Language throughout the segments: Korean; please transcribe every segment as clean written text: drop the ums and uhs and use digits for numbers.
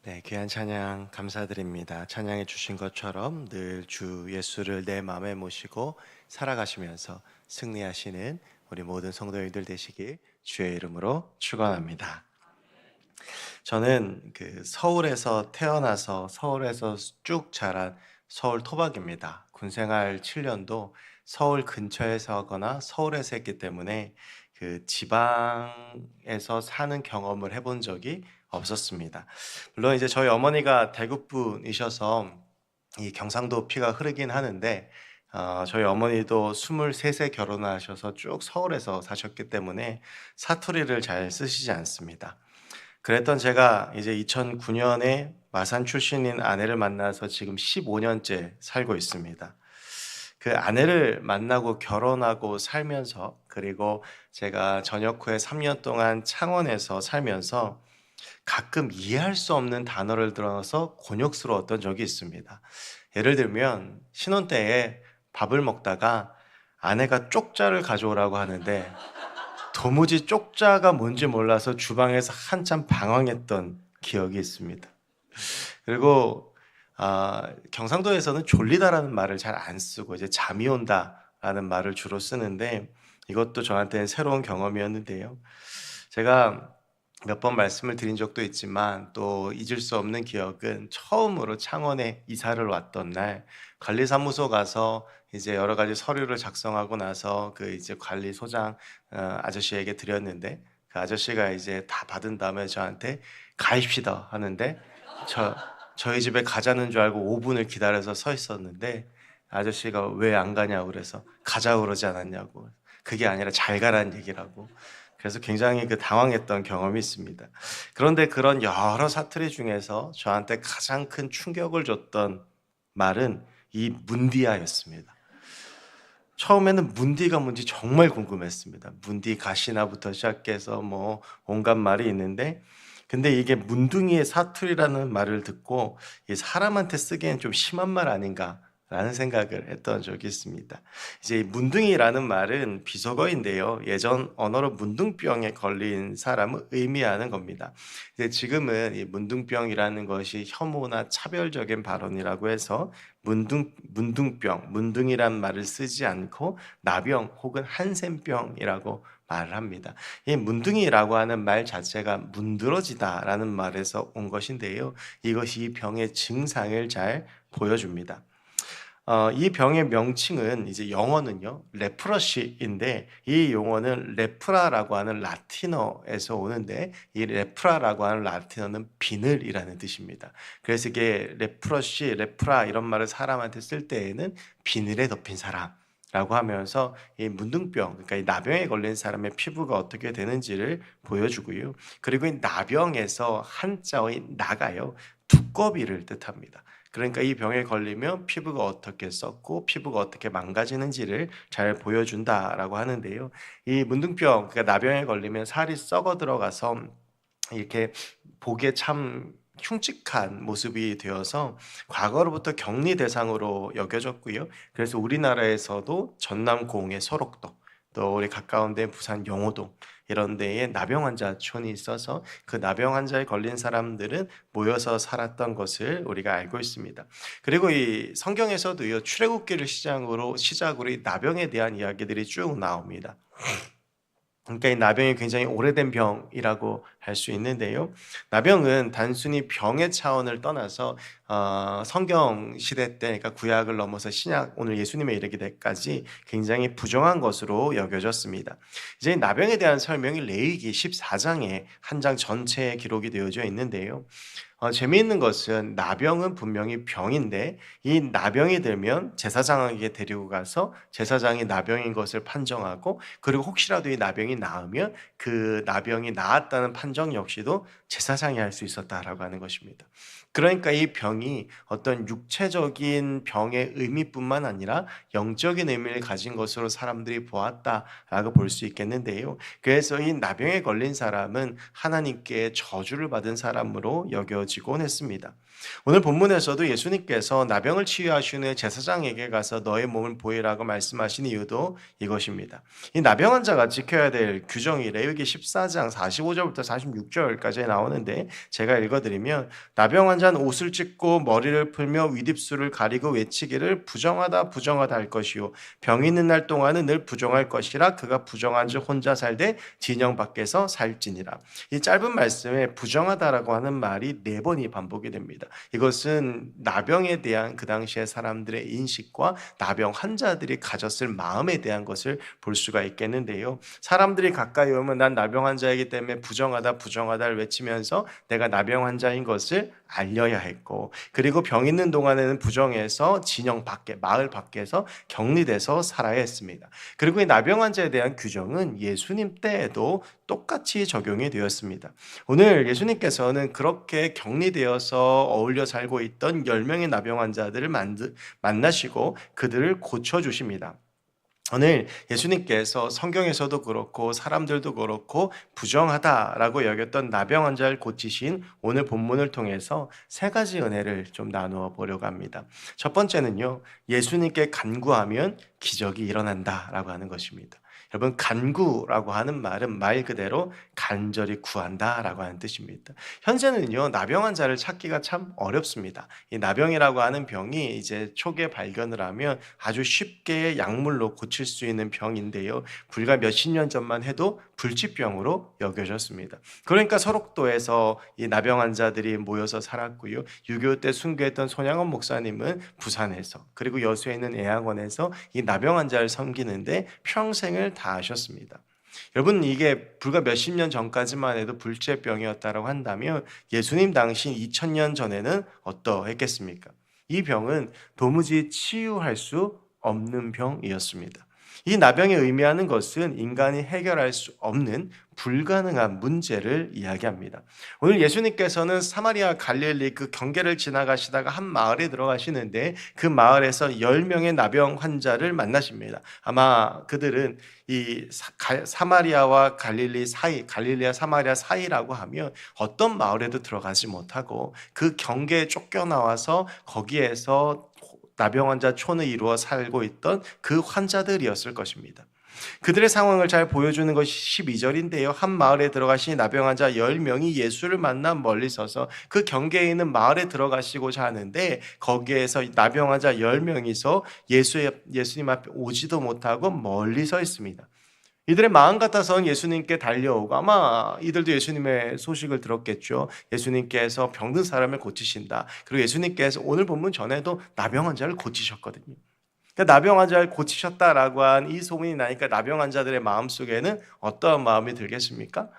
네, 귀한 찬양 감사드립니다. 찬양해 주신 것처럼 늘 주 예수를 내 마음에 모시고 살아가시면서 승리하시는 우리 모든 성도님들 되시길 주의 이름으로 축원합니다. 저는 서울에서 태어나서 서울에서 쭉 자란 서울 토박입니다. 군생활 7년도 서울 근처에서 하거나 서울에서 했기 때문에 지방에서 사는 경험을 해본 적이 없었습니다. 물론 이제 저희 어머니가 대구 분이셔서 이 경상도 피가 흐르긴 하는데 저희 어머니도 23세 결혼하셔서 쭉 서울에서 사셨기 때문에 사투리를 잘 쓰시지 않습니다. 그랬던 제가 이제 2009년에 마산 출신인 아내를 만나서 지금 15년째 살고 있습니다. 그 아내를 만나고 결혼하고 살면서, 그리고 제가 전역 후에 3년 동안 창원에서 살면서 가끔 이해할 수 없는 단어를 들어서 곤욕스러웠던 적이 있습니다. 예를 들면 신혼 때에 밥을 먹다가 아내가 쪽자를 가져오라고 하는데 도무지 쪽자가 뭔지 몰라서 주방에서 한참 방황했던 기억이 있습니다. 그리고 경상도에서는 졸리다라는 말을 잘 안 쓰고 이제 잠이 온다라는 말을 주로 쓰는데, 이것도 저한테는 새로운 경험이었는데요. 제가 몇 번 말씀을 드린 적도 있지만 또 잊을 수 없는 기억은, 처음으로 창원에 이사를 왔던 날 관리사무소 가서 이제 여러 가지 서류를 작성하고 나서 이제 관리소장 아저씨에게 드렸는데, 그 아저씨가 이제 다 받은 다음에 저한테 가입시다 하는데, 저희 집에 가자는 줄 알고 5분을 기다려서 서 있었는데, 아저씨가 왜 안 가냐고 그래서 가자고 그러지 않았냐고, 그게 아니라 잘 가라는 얘기라고. 그래서 굉장히 당황했던 경험이 있습니다. 그런데 그런 여러 사투리 중에서 저한테 가장 큰 충격을 줬던 말은 이 문디아였습니다. 처음에는 문디가 뭔지 정말 궁금했습니다. 문디 가시나부터 시작해서 뭐 온갖 말이 있는데, 근데 이게 문둥이의 사투리라는 말을 듣고 이 사람한테 쓰기엔 좀 심한 말 아닌가라는 생각을 했던 적이 있습니다. 이제 이 문둥이라는 말은 비속어인데요. 예전 언어로 문둥병에 걸린 사람을 의미하는 겁니다. 이제 지금은 이 문둥병이라는 것이 혐오나 차별적인 발언이라고 해서 문둥병, 문둥이란 말을 쓰지 않고 나병 혹은 한센병이라고 말을 합니다. 이 문둥이라고 하는 말 자체가 문드러지다라는 말에서 온 것인데요. 이것이 이 병의 증상을 잘 보여줍니다. 이 병의 명칭은 이제 영어는요, 레프러시인데, 이 용어는 레프라라고 하는 라틴어에서 오는데, 이 레프라라고 하는 라틴어는 비늘이라는 뜻입니다. 그래서 이게 레프러시, 레프라 이런 말을 사람한테 쓸 때에는 비늘에 덮인 사람 라고 하면서 이 문둥병, 그러니까 이 나병에 걸린 사람의 피부가 어떻게 되는지를 보여주고요. 그리고 이 나병에서 한자의 나가요, 두꺼비를 뜻합니다. 그러니까 이 병에 걸리면 피부가 어떻게 썩고 피부가 어떻게 망가지는지를 잘 보여준다라고 하는데요. 이 문둥병, 그러니까 나병에 걸리면 살이 썩어 들어가서 이렇게 보기에 참 흉측한 모습이 되어서 과거로부터 격리 대상으로 여겨졌고요. 그래서 우리나라에서도 전남 고흥의 소록도, 또 우리 가까운 데 부산 영호동 이런 데에 나병 환자촌이 있어서 그 나병 환자에 걸린 사람들은 모여서 살았던 것을 우리가 알고 있습니다. 그리고 이 성경에서도요, 출애굽기를 시작으로 이 나병에 대한 이야기들이 쭉 나옵니다. 그러니까 이 나병이 굉장히 오래된 병이라고 할 수 있는데요. 나병은 단순히 병의 차원을 떠나서 성경 시대 때, 그러니까 구약을 넘어서 신약, 오늘 예수님의 이르기 때까지 굉장히 부정한 것으로 여겨졌습니다. 이제 나병에 대한 설명이 레위기 14장에 한 장 전체에 기록이 되어져 있는데요. 재미있는 것은 나병은 분명히 병인데, 이 나병이 들면 제사장에게 데리고 가서 제사장이 나병인 것을 판정하고, 그리고 혹시라도 이 나병이 나으면 그 나병이 나았다는 판정 역시도 제사장이 할 수 있었다라고 하는 것입니다. 그러니까 이 병이 어떤 육체적인 병의 의미뿐만 아니라 영적인 의미를 가진 것으로 사람들이 보았다라고 볼 수 있겠는데요. 그래서 이 나병에 걸린 사람은 하나님께 저주를 받은 사람으로 여겨지곤 했습니다. 오늘 본문에서도 예수님께서 나병을 치유하신 후에 제사장에게 가서 너의 몸을 보이라고 말씀하신 이유도 이것입니다. 이 나병 환자가 지켜야 될 규정이 레위기 14장 45절부터 46절까지 나오는데, 제가 읽어드리면, 나병 환자는 옷을 찢고 머리를 풀며 윗입술을 가리고 외치기를 부정하다 부정하다 할 것이요 병이 있는 날 동안은 늘 부정할 것이라 그가 부정한즉 혼자 살되 진영 밖에서 살지니라. 이 짧은 말씀에 부정하다라고 하는 말이 4번이 반복이 됩니다. 이것은 나병에 대한 그 당시의 사람들의 인식과 나병 환자들이 가졌을 마음에 대한 것을 볼 수가 있겠는데요. 사람들이 가까이 오면 난 나병 환자이기 때문에 부정하다 부정하다를 외치면서 내가 나병 환자인 것을 알려야 했고, 그리고 병 있는 동안에는 부정해서 진영 밖에, 마을 밖에서 격리돼서 살아야 했습니다. 그리고 이 나병 환자에 대한 규정은 예수님 때에도 똑같이 적용이 되었습니다. 오늘 예수님께서는 그렇게 격리되어서 어울려 살고 있던 10명의 나병 환자들을 만나시고 그들을 고쳐주십니다. 오늘 예수님께서 성경에서도 그렇고 사람들도 그렇고 부정하다라고 여겼던 나병 환자를 고치신 오늘 본문을 통해서 3가지 은혜를 좀 나누어 보려고 합니다. 첫 번째는요, 예수님께 간구하면 기적이 일어난다라고 하는 것입니다. 여러분, 간구라고 하는 말은 말 그대로 간절히 구한다라고 하는 뜻입니다. 현재는요, 나병 환자를 찾기가 참 어렵습니다. 이 나병이라고 하는 병이 이제 초기에 발견을 하면 아주 쉽게 약물로 고칠 수 있는 병인데요. 불과 몇십 년 전만 해도 불치병으로 여겨졌습니다. 그러니까 설옥도에서 이 나병 환자들이 모여서 살았고요. 6.25 때 순교했던 손양원 목사님은 부산에서, 그리고 여수에 있는 애양원에서 이 나병 환자를 섬기는데 평생을 다하셨습니다. 여러분, 이게 불과 몇십 년 전까지만 해도 불치병이었다고 한다면 예수님 당시 2000년 전에는 어떠했겠습니까? 이 병은 도무지 치유할 수 없는 병이었습니다. 이 나병이 의미하는 것은 인간이 해결할 수 없는 불가능한 문제를 이야기합니다. 오늘 예수님께서는 사마리아 갈릴리 그 경계를 지나가시다가 한 마을에 들어가시는데, 그 마을에서 10명의 나병 환자를 만나십니다. 아마 그들은 이 사마리아와 갈릴리 사이, 갈릴리와 사마리아 사이라고 하면 어떤 마을에도 들어가지 못하고 그 경계에 쫓겨나와서 거기에서 나병 환자 촌을 이루어 살고 있던 그 환자들이었을 것입니다. 그들의 상황을 잘 보여주는 것이 12절인데요. 한 마을에 들어가신 나병 환자 10명이 예수를 만나 멀리 서서 그 경계에 있는 마을에 들어가시고자 하는데, 거기에서 나병 환자 10명이서 예수님 앞에 오지도 못하고 멀리 서 있습니다. 이들의 마음 같아서는 예수님께 달려오고, 아마 이들도 예수님의 소식을 들었겠죠. 예수님께서 병든 사람을 고치신다. 그리고 예수님께서 오늘 본문 전에도 나병 환자를 고치셨거든요. 그러니까 나병 환자를 고치셨다라고 한 이 소문이 나니까 나병 환자들의 마음속에는 어떠한 마음이 들겠습니까?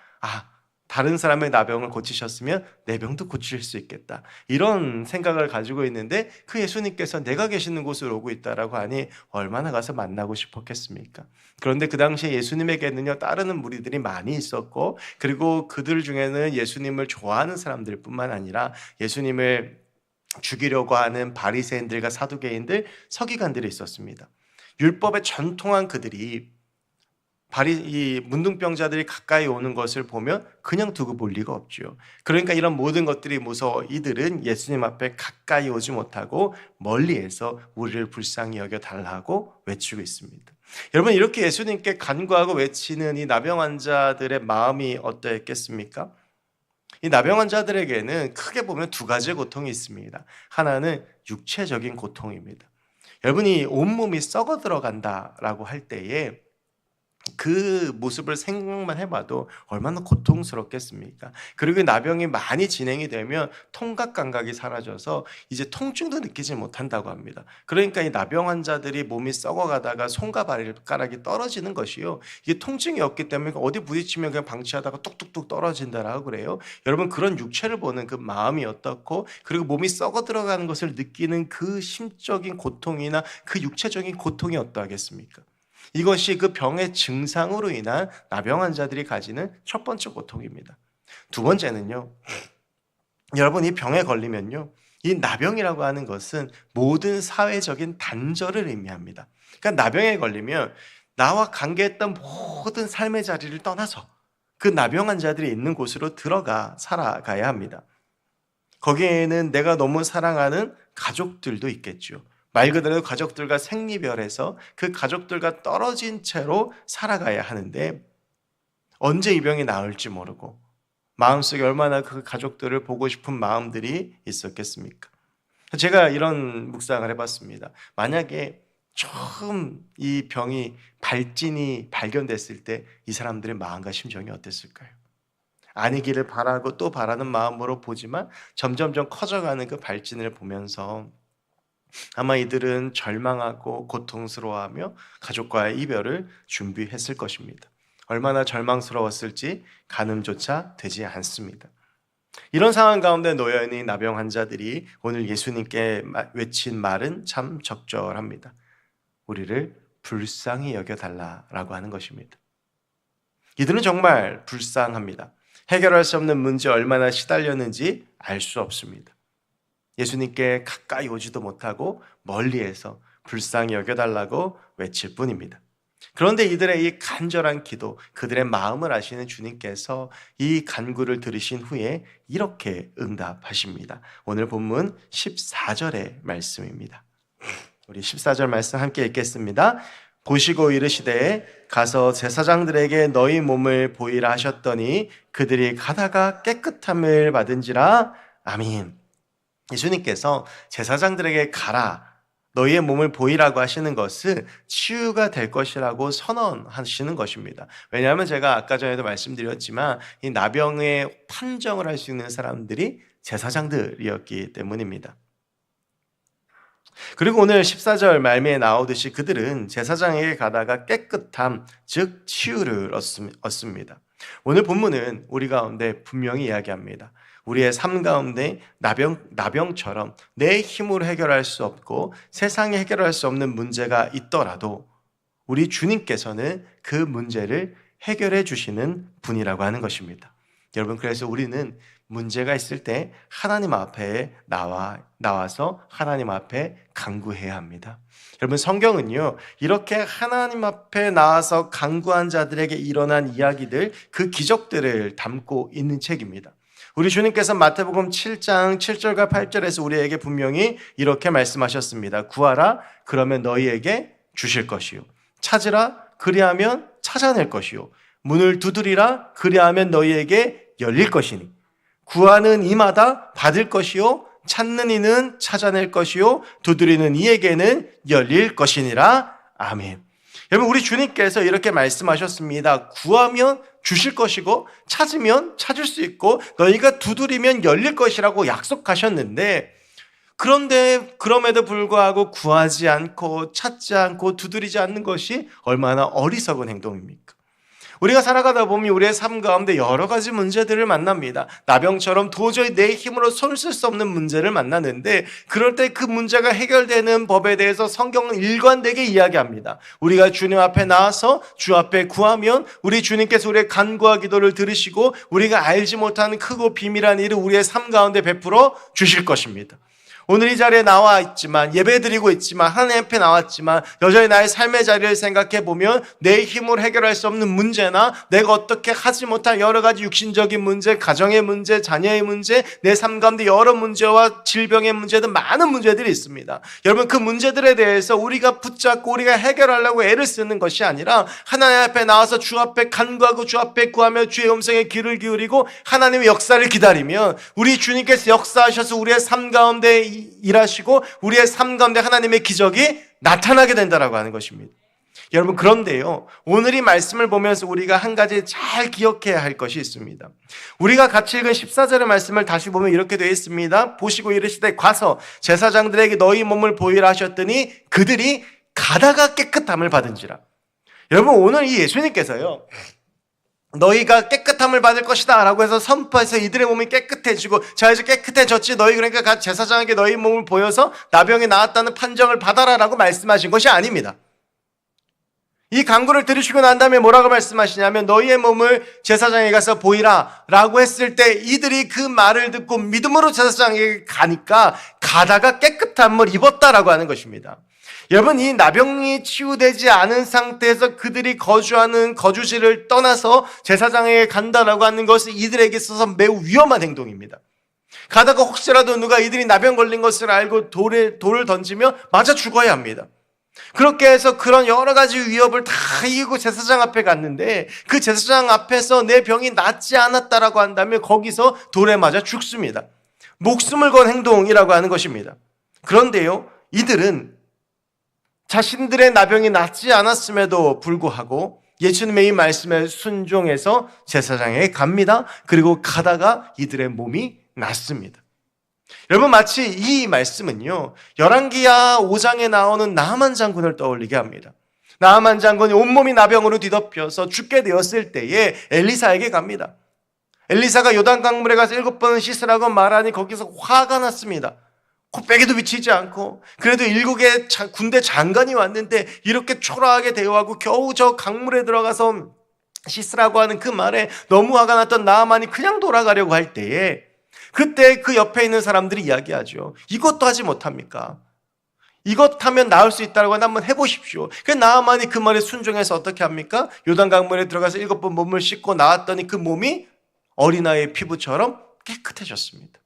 다른 사람의 나병을 고치셨으면 내 병도 고칠 수 있겠다, 이런 생각을 가지고 있는데, 그 예수님께서 내가 계시는 곳으로 오고 있다라고 하니 얼마나 가서 만나고 싶었겠습니까? 그런데 그 당시에 예수님에게는요, 따르는 무리들이 많이 있었고, 그리고 그들 중에는 예수님을 좋아하는 사람들 뿐만 아니라 예수님을 죽이려고 하는 바리새인들과 사두개인들, 서기관들이 있었습니다. 율법에 전통한 그들이 이 문둥병자들이 가까이 오는 것을 보면 그냥 두고 볼 리가 없죠. 그러니까 이런 모든 것들이 무서워 이들은 예수님 앞에 가까이 오지 못하고 멀리에서 우리를 불쌍히 여겨 달라고 외치고 있습니다. 여러분, 이렇게 예수님께 간구하고 외치는 이 나병 환자들의 마음이 어떠했겠습니까? 이 나병 환자들에게는 크게 보면 2가지의 고통이 있습니다. 하나는 육체적인 고통입니다. 여러분이 온몸이 썩어 들어간다라고 할 때에 그 모습을 생각만 해봐도 얼마나 고통스럽겠습니까? 그리고 나병이 많이 진행이 되면 통각 감각이 사라져서 이제 통증도 느끼지 못한다고 합니다. 그러니까 이 나병 환자들이 몸이 썩어가다가 손과 발가락이 떨어지는 것이요, 이게 통증이 없기 때문에 어디 부딪히면 그냥 방치하다가 뚝뚝뚝 떨어진다라고 그래요. 여러분, 그런 육체를 보는 그 마음이 어떻고, 그리고 몸이 썩어 들어가는 것을 느끼는 그 심적인 고통이나 그 육체적인 고통이 어떠하겠습니까? 이것이 그 병의 증상으로 인한 나병 환자들이 가지는 첫 번째 고통입니다. 2번째는요, 여러분, 이 병에 걸리면요, 이 나병이라고 하는 것은 모든 사회적인 단절을 의미합니다. 그러니까 나병에 걸리면 나와 관계했던 모든 삶의 자리를 떠나서 그 나병 환자들이 있는 곳으로 들어가 살아가야 합니다. 거기에는 내가 너무 사랑하는 가족들도 있겠죠. 말 그대로 가족들과 생리별해서 그 가족들과 떨어진 채로 살아가야 하는데, 언제 이 병이 나을지 모르고 마음속에 얼마나 그 가족들을 보고 싶은 마음들이 있었겠습니까? 제가 이런 묵상을 해봤습니다. 만약에 처음 이 병이 발진이 발견됐을 때 이 사람들의 마음과 심정이 어땠을까요? 아니기를 바라고 또 바라는 마음으로 보지만 점점점 커져가는 그 발진을 보면서 아마 이들은 절망하고 고통스러워하며 가족과의 이별을 준비했을 것입니다. 얼마나 절망스러웠을지 가늠조차 되지 않습니다. 이런 상황 가운데 놓여 있는 나병 환자들이 오늘 예수님께 외친 말은 참 적절합니다. 우리를 불쌍히 여겨달라라고 하는 것입니다. 이들은 정말 불쌍합니다. 해결할 수 없는 문제에 얼마나 시달렸는지 알 수 없습니다. 예수님께 가까이 오지도 못하고 멀리에서 불쌍히 여겨달라고 외칠 뿐입니다. 그런데 이들의 이 간절한 기도, 그들의 마음을 아시는 주님께서 이 간구를 들으신 후에 이렇게 응답하십니다. 오늘 본문 14절의 말씀입니다. 우리 14절 말씀 함께 읽겠습니다. 보시고 이르시되 가서 제사장들에게 너희 몸을 보이라 하셨더니 그들이 가다가 깨끗함을 받은지라. 아멘. 예수님께서 제사장들에게 가라, 너희의 몸을 보이라고 하시는 것은 치유가 될 것이라고 선언하시는 것입니다. 왜냐하면 제가 아까 전에도 말씀드렸지만 이 나병의 판정을 할 수 있는 사람들이 제사장들이었기 때문입니다. 그리고 오늘 14절 말미에 나오듯이 그들은 제사장에게 가다가 깨끗함, 즉 치유를 얻습니다. 오늘 본문은 우리 가운데 분명히 이야기합니다. 우리의 삶 가운데 나병처럼 내 힘으로 해결할 수 없고 세상에 해결할 수 없는 문제가 있더라도 우리 주님께서는 그 문제를 해결해 주시는 분이라고 하는 것입니다. 여러분, 그래서 우리는 문제가 있을 때 하나님 앞에 나와서 하나님 앞에 간구해야 합니다. 여러분, 성경은요, 이렇게 하나님 앞에 나와서 간구한 자들에게 일어난 이야기들, 그 기적들을 담고 있는 책입니다. 우리 주님께서 마태복음 7장 7절과 8절에서 우리에게 분명히 이렇게 말씀하셨습니다. 구하라, 그러면 너희에게 주실 것이요. 찾으라, 그리하면 찾아낼 것이요. 문을 두드리라, 그리하면 너희에게 열릴 것이니. 구하는 이마다 받을 것이요, 찾는 이는 찾아낼 것이요, 두드리는 이에게는 열릴 것이니라. 아멘. 여러분, 우리 주님께서 이렇게 말씀하셨습니다. 구하면 주실 것이고 찾으면 찾을 수 있고 너희가 두드리면 열릴 것이라고 약속하셨는데, 그런데 그럼에도 불구하고 구하지 않고 찾지 않고 두드리지 않는 것이 얼마나 어리석은 행동입니까? 우리가 살아가다 보면 우리의 삶 가운데 여러 가지 문제들을 만납니다. 나병처럼 도저히 내 힘으로 손을 쓸 수 없는 문제를 만나는데, 그럴 때 그 문제가 해결되는 법에 대해서 성경은 일관되게 이야기합니다. 우리가 주님 앞에 나와서 주 앞에 구하면 우리 주님께서 우리의 간구와 기도를 들으시고 우리가 알지 못하는 크고 비밀한 일을 우리의 삶 가운데 베풀어 주실 것입니다. 오늘 이 자리에 나와 있지만, 예배드리고 있지만, 하나님 앞에 나왔지만 여전히 나의 삶의 자리를 생각해 보면 내 힘으로 해결할 수 없는 문제나 내가 어떻게 하지 못한 여러 가지 육신적인 문제, 가정의 문제, 자녀의 문제, 내 삶 가운데 여러 문제와 질병의 문제등 많은 문제들이 있습니다. 여러분, 그 문제들에 대해서 우리가 붙잡고 우리가 해결하려고 애를 쓰는 것이 아니라 하나님 앞에 나와서 주 앞에 간구하고 주 앞에 구하며 주의 음성에 귀를 기울이고 하나님의 역사를 기다리면 우리 주님께서 역사하셔서 우리의 삶 가운데 일하시고 우리의 삶 가운데 하나님의 기적이 나타나게 된다라고 하는 것입니다. 여러분, 그런데요, 오늘 이 말씀을 보면서 우리가 한 가지 잘 기억해야 할 것이 있습니다. 우리가 같이 읽은 14절의 말씀을 다시 보면 이렇게 되어 있습니다. 보시고 이르시되 가서 제사장들에게 너희 몸을 보이라 하셨더니 그들이 가다가 깨끗함을 받은지라. 여러분, 오늘 이 예수님께서요, 너희가 깨끗함을 받을 것이다 라고 해서 선포해서 이들의 몸이 깨끗해지고 자 이제 깨끗해졌지, 너희 그러니까 제사장에게 너희 몸을 보여서 나병이 나았다는 판정을 받아라 라고 말씀하신 것이 아닙니다. 이 간구를 들으시고 난 다음에 뭐라고 말씀하시냐면 너희의 몸을 제사장에 가서 보이라 라고 했을 때 이들이 그 말을 듣고 믿음으로 제사장에게 가니까 가다가 깨끗한 물 입었다라고 하는 것입니다. 여러분, 이 나병이 치유되지 않은 상태에서 그들이 거주하는 거주지를 떠나서 제사장에게 간다라고 하는 것은 이들에게 있어서 매우 위험한 행동입니다. 가다가 혹시라도 누가 이들이 나병 걸린 것을 알고 돌을 던지면 맞아 죽어야 합니다. 그렇게 해서 그런 여러 가지 위협을 다 이기고 제사장 앞에 갔는데 그 제사장 앞에서 내 병이 낫지 않았다라고 한다면 거기서 돌에 맞아 죽습니다. 목숨을 건 행동이라고 하는 것입니다. 그런데요, 이들은 자신들의 나병이 낫지 않았음에도 불구하고 예수님의 이 말씀에 순종해서 제사장에게 갑니다. 그리고 가다가 이들의 몸이 낫습니다. 여러분, 마치 이 말씀은요, 열왕기야 5장에 나오는 나하만 장군을 떠올리게 합니다. 나하만 장군이 온몸이 나병으로 뒤덮여서 죽게 되었을 때에 엘리사에게 갑니다. 엘리사가 요단강물에 가서 7번은 씻으라고 말하니 거기서 화가 났습니다. 코빼기도 비치지 않고 그래도 7개 군대 장관이 왔는데 이렇게 초라하게 대우하고 겨우 저 강물에 들어가서 씻으라고 하는 그 말에 너무 화가 났던 나하만이 그냥 돌아가려고 할 때에 그때 그 옆에 있는 사람들이 이야기하죠. 이것도 하지 못합니까? 이것 하면 나을 수 있다고 한번 해보십시오. 그래서 나하만이 그 말에 순종해서 어떻게 합니까? 요단강물에 들어가서 7번 몸을 씻고 나왔더니 그 몸이 어린아이의 피부처럼 깨끗해졌습니다.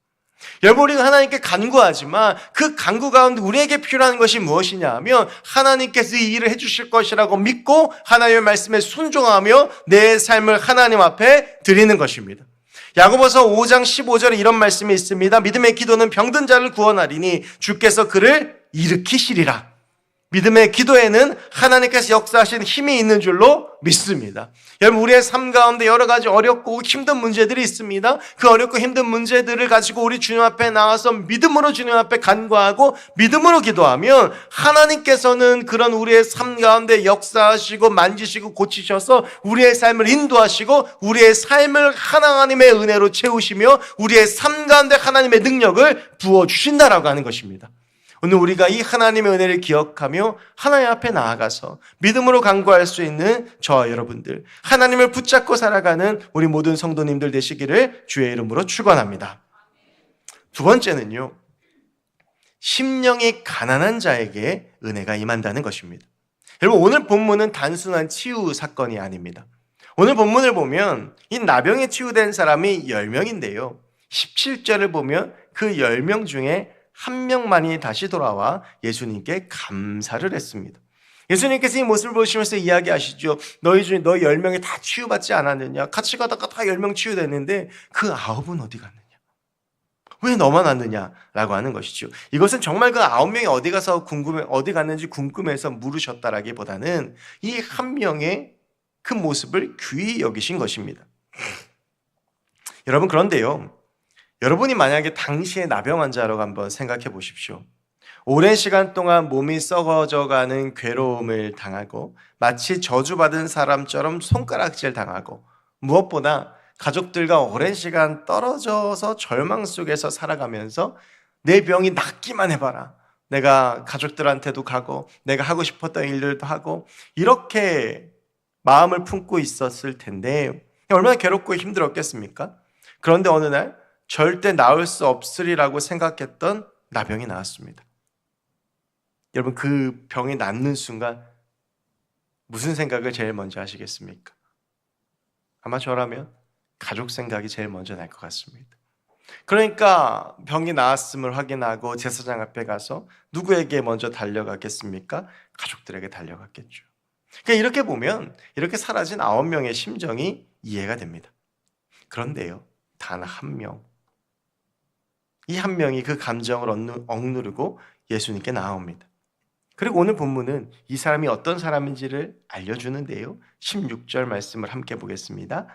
여러분, 우리가 하나님께 간구하지만 그 간구 가운데 우리에게 필요한 것이 무엇이냐 하면 하나님께서 이 일을 해주실 것이라고 믿고 하나님의 말씀에 순종하며 내 삶을 하나님 앞에 드리는 것입니다. 야고보서 5장 15절에 이런 말씀이 있습니다. 믿음의 기도는 병든 자를 구원하리니 주께서 그를 일으키시리라. 믿음의 기도에는 하나님께서 역사하신 힘이 있는 줄로 믿습니다. 여러분, 우리의 삶 가운데 여러 가지 어렵고 힘든 문제들이 있습니다. 그 어렵고 힘든 문제들을 가지고 우리 주님 앞에 나와서 믿음으로 주님 앞에 간구하고 믿음으로 기도하면 하나님께서는 그런 우리의 삶 가운데 역사하시고 만지시고 고치셔서 우리의 삶을 인도하시고 우리의 삶을 하나님의 은혜로 채우시며 우리의 삶 가운데 하나님의 능력을 부어주신다라고 하는 것입니다. 오늘 우리가 이 하나님의 은혜를 기억하며 하나님 앞에 나아가서 믿음으로 간구할 수 있는 저와 여러분들, 하나님을 붙잡고 살아가는 우리 모든 성도님들 되시기를 주의 이름으로 축원합니다. 두 번째는요, 심령이 가난한 자에게 은혜가 임한다는 것입니다. 여러분, 오늘 본문은 단순한 치유 사건이 아닙니다. 오늘 본문을 보면 이 나병에 치유된 사람이 10명인데요 17절을 보면 그 10명 중에 한 명만이 다시 돌아와 예수님께 감사를 했습니다. 예수님께서 이 모습을 보시면서 이야기하시죠. 너희 10명이 다 치유받지 않았느냐? 같이 가다가 다 10명 치유됐는데 그 9은 어디 갔느냐? 왜 너만 왔느냐? 라고 하는 것이죠. 이것은 정말 그 9명이 어디 갔는지 궁금해서 물으셨다라기보다는 이 한 명의 그 모습을 귀히 여기신 것입니다. 여러분, 그런데요, 여러분이 만약에 당시의 나병 환자라고 한번 생각해 보십시오. 오랜 시간 동안 몸이 썩어져가는 괴로움을 당하고 마치 저주받은 사람처럼 손가락질 당하고 무엇보다 가족들과 오랜 시간 떨어져서 절망 속에서 살아가면서 내 병이 낫기만 해봐라. 내가 가족들한테도 가고 내가 하고 싶었던 일들도 하고 이렇게 마음을 품고 있었을 텐데 얼마나 괴롭고 힘들었겠습니까? 그런데 어느 날 절대 나을 수 없으리라고 생각했던 나병이 나왔습니다. 여러분, 그 병이 낫는 순간 무슨 생각을 제일 먼저 하시겠습니까? 아마 저라면 가족 생각이 제일 먼저 날 것 같습니다. 그러니까 병이 나았음을 확인하고 제사장 앞에 가서 누구에게 먼저 달려갔겠습니까? 가족들에게 달려갔겠죠. 그러니까 이렇게 보면 이렇게 사라진 9명의 심정이 이해가 됩니다. 그런데요, 단 한 명, 이 한 명이 그 감정을 억누르고 예수님께 나아옵니다. 그리고 오늘 본문은 이 사람이 어떤 사람인지를 알려주는데요. 16절 말씀을 함께 보겠습니다.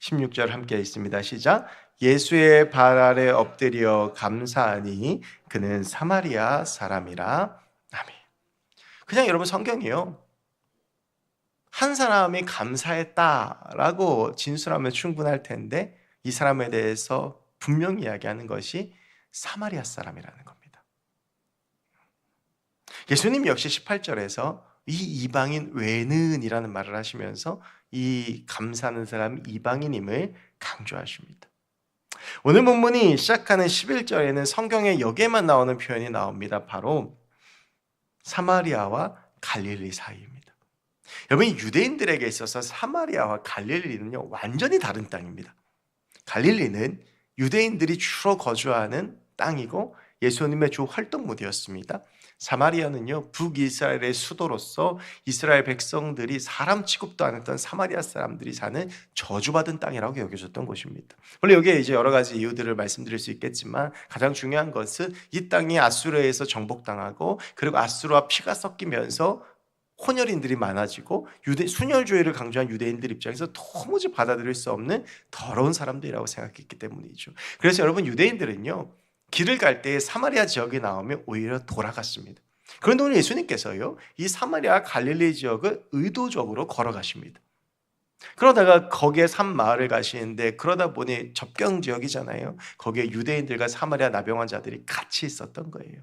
16절 함께 있습니다. 시작. 예수의 발 아래 엎드려 감사하니 그는 사마리아 사람이라. 아멘. 그냥 여러분, 성경이요, 한 사람이 감사했다라고 진술하면 충분할 텐데 이 사람에 대해서 분명히 이야기하는 것이 사마리아 사람이라는 겁니다. 예수님 역시 18절에서 이 이방인 외는이라는 말을 하시면서 이 감사하는 사람이 이방인임을 강조하십니다. 오늘 본문이 시작하는 11절에는 성경에 여기에만 나오는 표현이 나옵니다. 바로 사마리아와 갈릴리 사이입니다. 여러분, 유대인들에게 있어서 사마리아와 갈릴리는요, 완전히 다른 땅입니다. 갈릴리는 유대인들이 주로 거주하는 땅이고 예수님의 주 활동무대였습니다. 사마리아는요, 북이스라엘의 수도로서 이스라엘 백성들이 사람 취급도 안 했던 사마리아 사람들이 사는 저주받은 땅이라고 여겨졌던 곳입니다. 물론 여기에 이제 여러 가지 이유들을 말씀드릴 수 있겠지만 가장 중요한 것은 이 땅이 아수르에서 정복당하고 그리고 아수르와 피가 섞이면서 혼혈인들이 많아지고 순혈주의를 강조한 유대인들 입장에서 도무지 받아들일 수 없는 더러운 사람들이라고 생각했기 때문이죠. 그래서 여러분, 유대인들은요, 길을 갈 때 사마리아 지역에 나오면 오히려 돌아갔습니다. 그런데 오늘 예수님께서요, 이 사마리아 갈릴리 지역을 의도적으로 걸어가십니다. 그러다가 거기에 산 마을을 가시는데 그러다 보니 접경 지역이잖아요. 거기에 유대인들과 사마리아 나병 환자들이 같이 있었던 거예요.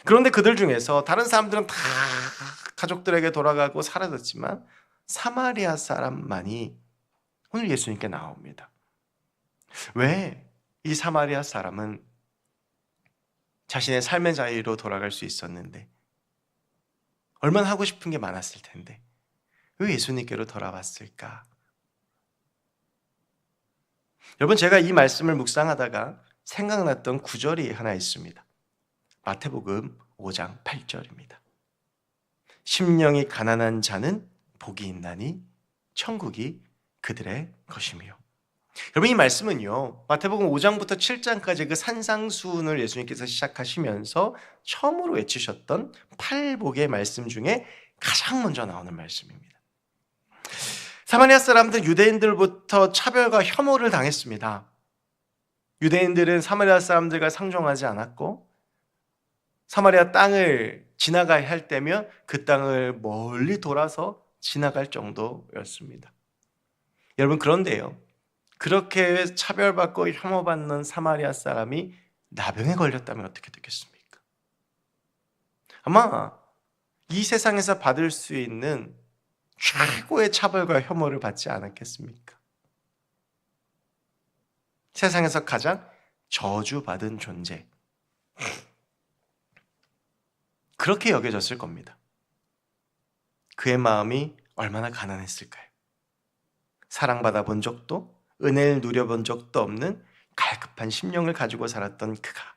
그런데 그들 중에서 다른 사람들은 다 가족들에게 돌아가고 사라졌지만 사마리아 사람만이 오늘 예수님께 나옵니다. 왜 이 사마리아 사람은 자신의 삶의 자리로 돌아갈 수 있었는데, 얼마나 하고 싶은 게 많았을 텐데 왜 예수님께로 돌아왔을까? 여러분, 제가 이 말씀을 묵상하다가 생각났던 구절이 하나 있습니다. 마태복음 5장 8절입니다. 심령이 가난한 자는 복이 있나니 천국이 그들의 것이며. 여러분, 이 말씀은요, 마태복음 5장부터 7장까지 그 산상수훈을 예수님께서 시작하시면서 처음으로 외치셨던 팔복의 말씀 중에 가장 먼저 나오는 말씀입니다. 사마리아 사람들은 유대인들부터 차별과 혐오를 당했습니다. 유대인들은 사마리아 사람들과 상종하지 않았고 사마리아 땅을 지나가야 할 때면 그 땅을 멀리 돌아서 지나갈 정도였습니다. 여러분, 그런데요, 그렇게 차별받고 혐오받는 사마리아 사람이 나병에 걸렸다면 어떻게 되겠습니까? 아마 이 세상에서 받을 수 있는 최고의 차별과 혐오를 받지 않았겠습니까? 세상에서 가장 저주받은 존재, 그렇게 여겨졌을 겁니다. 그의 마음이 얼마나 가난했을까요? 사랑받아 본 적도 은혜를 누려본 적도 없는 갈급한 심령을 가지고 살았던 그가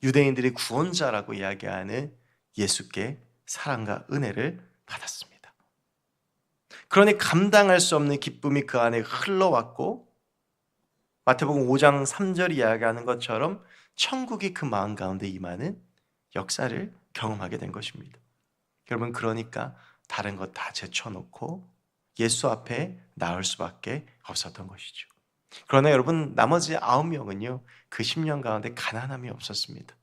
유대인들이 구원자라고 이야기하는 예수께 사랑과 은혜를 받았습니다. 그러니 감당할 수 없는 기쁨이 그 안에 흘러왔고 마태복음 5장 3절이 이야기하는 것처럼 천국이 그 마음 가운데 임하는 역사를 경험하게 된 것입니다. 여러분, 그러니까 다른 것 다 제쳐놓고 예수 앞에 나올 수밖에 없었던 것이죠. 그러나 여러분, 나머지 9명은요, 그 10년 가운데 가난함이 없었습니다.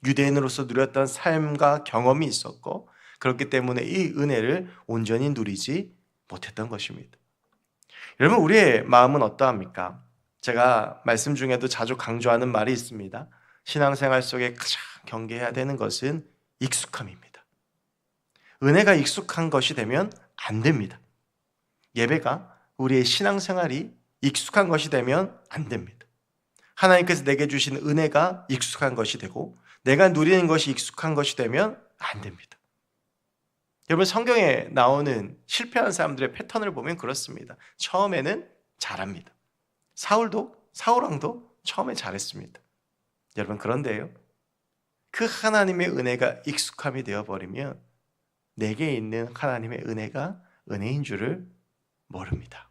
유대인으로서 누렸던 삶과 경험이 있었고 그렇기 때문에 이 은혜를 온전히 누리지 못했던 것입니다. 여러분, 우리의 마음은 어떠합니까? 제가 말씀 중에도 자주 강조하는 말이 있습니다. 신앙생활 속에 가장 경계해야 되는 것은 익숙함입니다. 은혜가 익숙한 것이 되면 안 됩니다. 예배가 우리의 신앙생활이 익숙한 것이 되면 안 됩니다. 하나님께서 내게 주신 은혜가 익숙한 것이 되고 내가 누리는 것이 익숙한 것이 되면 안 됩니다. 여러분, 성경에 나오는 실패한 사람들의 패턴을 보면 그렇습니다. 처음에는 잘합니다. 사울왕도 처음에 잘했습니다. 여러분, 그런데요, 그 하나님의 은혜가 익숙함이 되어버리면 내게 있는 하나님의 은혜가 은혜인 줄을 모릅니다.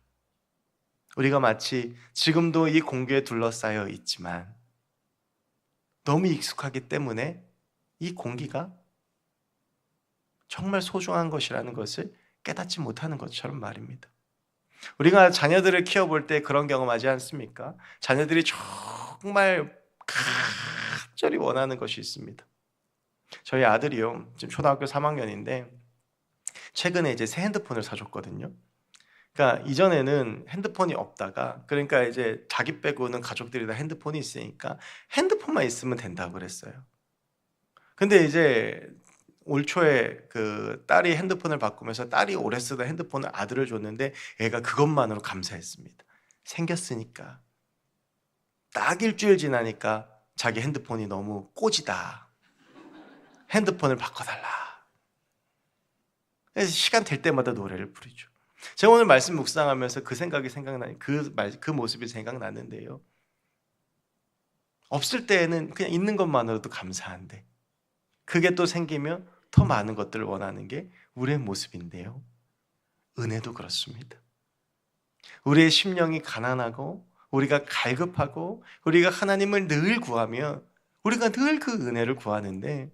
우리가 마치 지금도 이 공기에 둘러싸여 있지만 너무 익숙하기 때문에 이 공기가 정말 소중한 것이라는 것을 깨닫지 못하는 것처럼 말입니다. 우리가 자녀들을 키워볼 때 그런 경험하지 않습니까? 자녀들이 정말 간절히 원하는 것이 있습니다. 저희 아들이요, 지금 초등학교 3학년인데 최근에 이제 새 핸드폰을 사줬거든요. 그러니까 이전에는 핸드폰이 없다가, 그러니까 이제 자기 빼고는 가족들이 다 핸드폰이 있으니까 핸드폰만 있으면 된다고 그랬어요. 근데 이제 올 초에 그 딸이 핸드폰을 바꾸면서 딸이 오래 쓰던 핸드폰을 아들을 줬는데 애가 그것만으로 감사했습니다. 생겼으니까. 딱 일주일 지나니까 자기 핸드폰이 너무 꼬지다. 핸드폰을 바꿔달라. 그래서 시간 될 때마다 노래를 부르죠. 제가 오늘 말씀 묵상하면서 그 생각이 생각나니 그 모습이 생각났는데요. 없을 때에는 그냥 있는 것만으로도 감사한데 그게 또 생기면 더 많은 것들을 원하는 게 우리의 모습인데요. 은혜도 그렇습니다. 우리의 심령이 가난하고 우리가 갈급하고 우리가 하나님을 늘 구하면 우리가 늘 그 은혜를 구하는데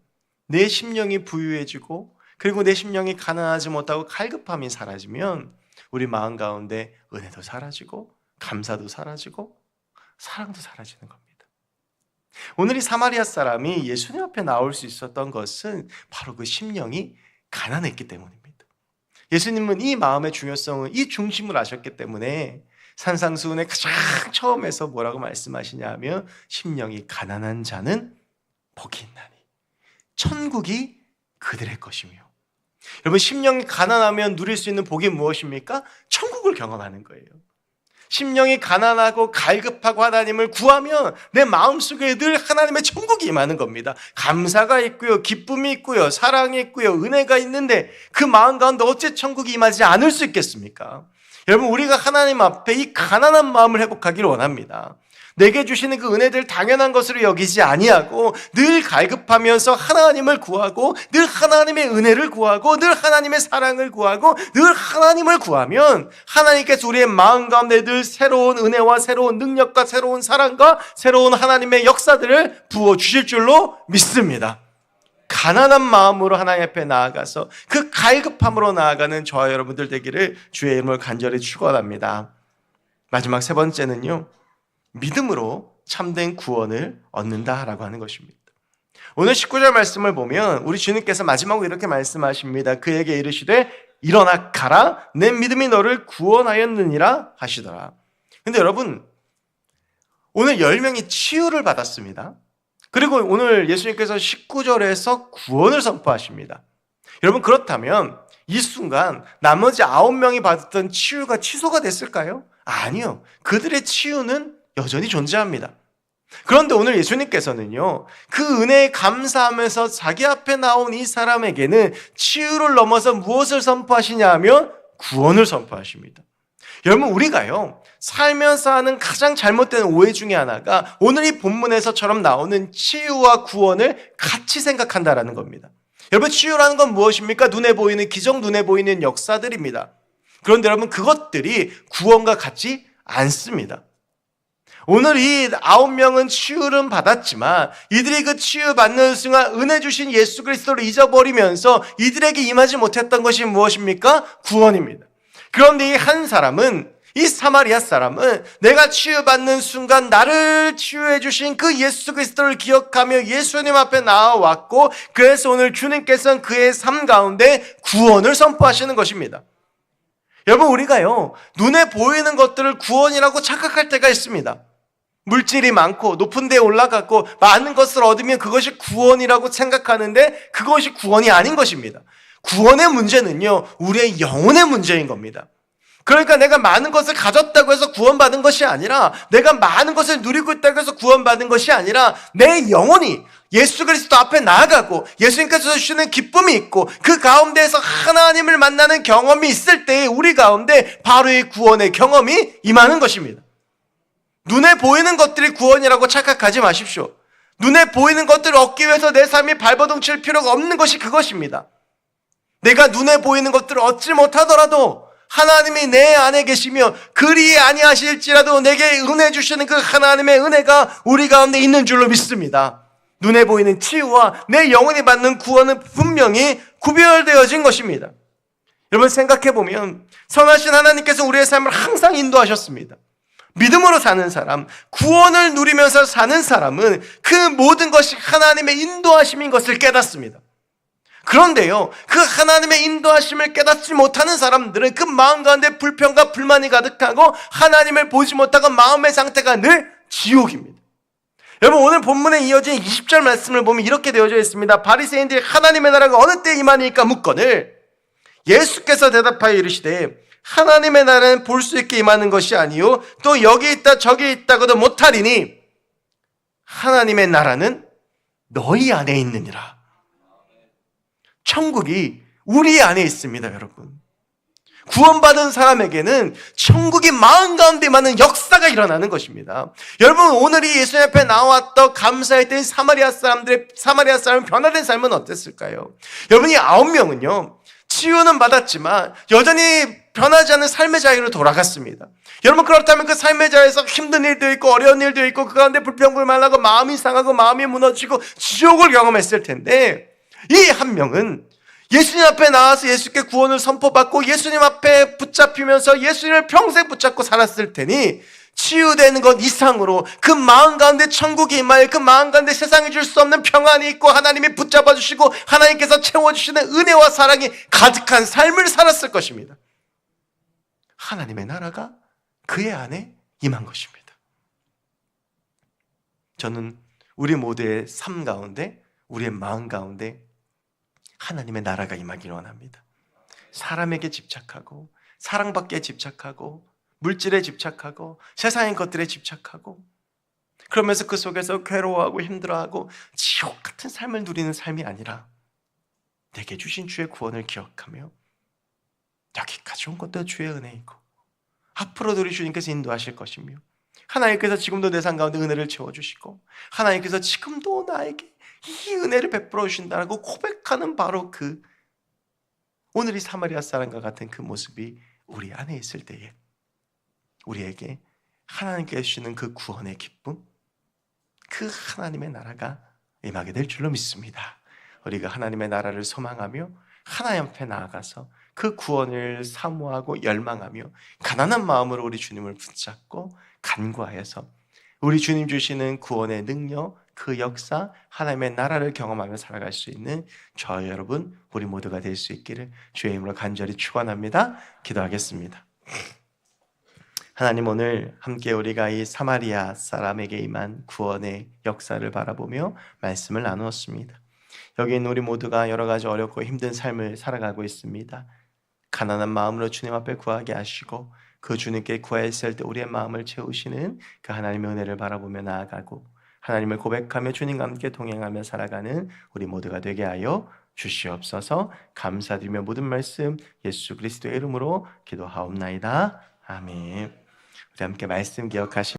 내 심령이 부유해지고 그리고 내 심령이 가난하지 못하고 갈급함이 사라지면 우리 마음 가운데 은혜도 사라지고 감사도 사라지고 사랑도 사라지는 겁니다. 오늘 이 사마리아 사람이 예수님 앞에 나올 수 있었던 것은 바로 그 심령이 가난했기 때문입니다. 예수님은 이 마음의 중요성을, 이 중심을 아셨기 때문에 산상수훈의 가장 처음에서 뭐라고 말씀하시냐면 심령이 가난한 자는 복이 있나니 천국이 그들의 것이며. 여러분, 심령이 가난하면 누릴 수 있는 복이 무엇입니까? 천국을 경험하는 거예요. 심령이 가난하고 갈급하고 하나님을 구하면 내 마음속에 늘 하나님의 천국이 임하는 겁니다. 감사가 있고요, 기쁨이 있고요, 사랑이 있고요, 은혜가 있는데 그 마음 가운데 어째 천국이 임하지 않을 수 있겠습니까? 여러분, 우리가 하나님 앞에 이 가난한 마음을 회복하기를 원합니다. 내게 주시는 그 은혜들 당연한 것으로 여기지 아니하고 늘 갈급하면서 하나님을 구하고 늘 하나님의 은혜를 구하고 늘 하나님의 사랑을 구하고 늘 하나님을 구하면 하나님께서 우리의 마음 가운데 늘 새로운 은혜와 새로운 능력과 새로운 사랑과 새로운 하나님의 역사들을 부어주실 줄로 믿습니다. 가난한 마음으로 하나님 앞에 나아가서 그 갈급함으로 나아가는 저와 여러분들 되기를 주의 이름으로 간절히 축원합니다. 마지막 세 번째는요, 믿음으로 참된 구원을 얻는다라고 하는 것입니다. 오늘 19절 말씀을 보면 우리 주님께서 마지막으로 이렇게 말씀하십니다. 그에게 이르시되 일어나 가라, 내 믿음이 너를 구원하였느니라 하시더라. 근데 여러분, 오늘 10명이 치유를 받았습니다. 그리고 오늘 예수님께서 19절에서 구원을 선포하십니다. 여러분, 그렇다면 이 순간 나머지 9명이 받았던 치유가 취소가 됐을까요? 아니요. 그들의 치유는 여전히 존재합니다. 그런데 오늘 예수님께서는요, 그 은혜에 감사하면서 자기 앞에 나온 이 사람에게는 치유를 넘어서 무엇을 선포하시냐 하면 구원을 선포하십니다. 여러분, 우리가요, 살면서 하는 가장 잘못된 오해 중에 하나가 오늘 이 본문에서처럼 나오는 치유와 구원을 같이 생각한다라는 겁니다. 여러분, 치유라는 건 무엇입니까? 눈에 보이는 기적, 눈에 보이는 역사들입니다. 그런데 여러분, 그것들이 구원과 같지 않습니다. 오늘 이 9명은 치유를 받았지만 이들이 그 치유받는 순간 은혜 주신 예수 그리스도를 잊어버리면서 이들에게 임하지 못했던 것이 무엇입니까? 구원입니다. 그런데 이 한 사람은, 이 사마리아 사람은 내가 치유받는 순간 나를 치유해 주신 그 예수 그리스도를 기억하며 예수님 앞에 나와왔고, 그래서 오늘 주님께서는 그의 삶 가운데 구원을 선포하시는 것입니다. 여러분, 우리가요, 눈에 보이는 것들을 구원이라고 착각할 때가 있습니다. 물질이 많고 높은 데에 올라갔고 많은 것을 얻으면 그것이 구원이라고 생각하는데 그것이 구원이 아닌 것입니다. 구원의 문제는요, 우리의 영혼의 문제인 겁니다. 그러니까 내가 많은 것을 가졌다고 해서 구원받은 것이 아니라, 내가 많은 것을 누리고 있다고 해서 구원받은 것이 아니라, 내 영혼이 예수 그리스도 앞에 나아가고 예수님께서 주시는 기쁨이 있고 그 가운데에서 하나님을 만나는 경험이 있을 때 우리 가운데 바로 이 구원의 경험이 임하는 것입니다. 눈에 보이는 것들이 구원이라고 착각하지 마십시오. 눈에 보이는 것들을 얻기 위해서 내 삶이 발버둥칠 필요가 없는 것이 그것입니다. 내가 눈에 보이는 것들을 얻지 못하더라도 하나님이 내 안에 계시며 그리 아니하실지라도 내게 은혜 주시는 그 하나님의 은혜가 우리 가운데 있는 줄로 믿습니다. 눈에 보이는 치유와 내 영혼이 받는 구원은 분명히 구별되어진 것입니다. 여러분, 생각해보면 선하신 하나님께서 우리의 삶을 항상 인도하셨습니다. 믿음으로 사는 사람, 구원을 누리면서 사는 사람은 그 모든 것이 하나님의 인도하심인 것을 깨닫습니다. 그런데요, 그 하나님의 인도하심을 깨닫지 못하는 사람들은 그 마음 가운데 불평과 불만이 가득하고 하나님을 보지 못하고 마음의 상태가 늘 지옥입니다. 여러분, 오늘 본문에 이어진 20절 말씀을 보면 이렇게 되어져 있습니다. 바리새인들이 하나님의 나라가 어느 때 임하니까 묻거늘 예수께서 대답하여 이르시되 하나님의 나라는 볼 수 있게 임하는 것이 아니요 또 여기 있다 저기 있다고도 못하리니 하나님의 나라는 너희 안에 있느니라. 천국이 우리 안에 있습니다, 여러분. 구원받은 사람에게는 천국이 마음 가운데 많은 역사가 일어나는 것입니다. 여러분, 오늘이 예수님 앞에 나왔던 감사했던 사마리아 사람 변화된 삶은 어땠을까요? 여러분이 9명은요 치유는 받았지만 여전히 변하지 않는 삶의 자유로 돌아갔습니다. 여러분, 그렇다면 그 삶의 자유에서 힘든 일도 있고 어려운 일도 있고 그 가운데 불평불만하고 마음이 상하고 마음이 무너지고 지옥을 경험했을 텐데, 이 한 명은 예수님 앞에 나와서 예수께 구원을 선포받고 예수님 앞에 붙잡히면서 예수님을 평생 붙잡고 살았을 테니 치유되는 것 이상으로 그 마음 가운데 천국이 임하여 그 마음 가운데 세상이 줄 수 없는 평안이 있고 하나님이 붙잡아 주시고 하나님께서 채워주시는 은혜와 사랑이 가득한 삶을 살았을 것입니다. 하나님의 나라가 그의 안에 임한 것입니다. 저는 우리 모두의 삶 가운데, 우리의 마음 가운데 하나님의 나라가 임하기를 원합니다. 사람에게 집착하고 사랑받기에 집착하고 물질에 집착하고 세상의 것들에 집착하고 그러면서 그 속에서 괴로워하고 힘들어하고 지옥 같은 삶을 누리는 삶이 아니라 내게 주신 주의 구원을 기억하며 여기까지 온 것도 주의 은혜이고 앞으로도 우리 주님께서 인도하실 것이며 하나님께서 지금도 내 삶 가운데 은혜를 채워주시고 하나님께서 지금도 나에게 이 은혜를 베풀어 주신다고 고백하는 바로 그 오늘 이 사마리아 사람과 같은 그 모습이 우리 안에 있을 때에 우리에게 하나님께서 주시는 그 구원의 기쁨, 그 하나님의 나라가 임하게 될 줄로 믿습니다. 우리가 하나님의 나라를 소망하며 하나님 앞에 나아가서 그 구원을 사모하고 열망하며 가난한 마음으로 우리 주님을 붙잡고 간구하여서 우리 주님 주시는 구원의 능력, 그 역사, 하나님의 나라를 경험하며 살아갈 수 있는 저와 여러분, 우리 모두가 될 수 있기를 주의 이름으로 간절히 축원합니다. 기도하겠습니다. 하나님, 오늘 함께 우리가 이 사마리아 사람에게 임한 구원의 역사를 바라보며 말씀을 나누었습니다. 여기 있는 우리 모두가 여러 가지 어렵고 힘든 삶을 살아가고 있습니다. 가난한 마음으로 주님 앞에 구하게 하시고 그 주님께 구했을 때 우리의 마음을 채우시는 그 하나님의 은혜를 바라보며 나아가고 하나님을 고백하며 주님과 함께 동행하며 살아가는 우리 모두가 되게 하여 주시옵소서. 감사드리며 모든 말씀 예수 그리스도의 이름으로 기도하옵나이다. 아멘. 우리 함께 말씀 기억하시며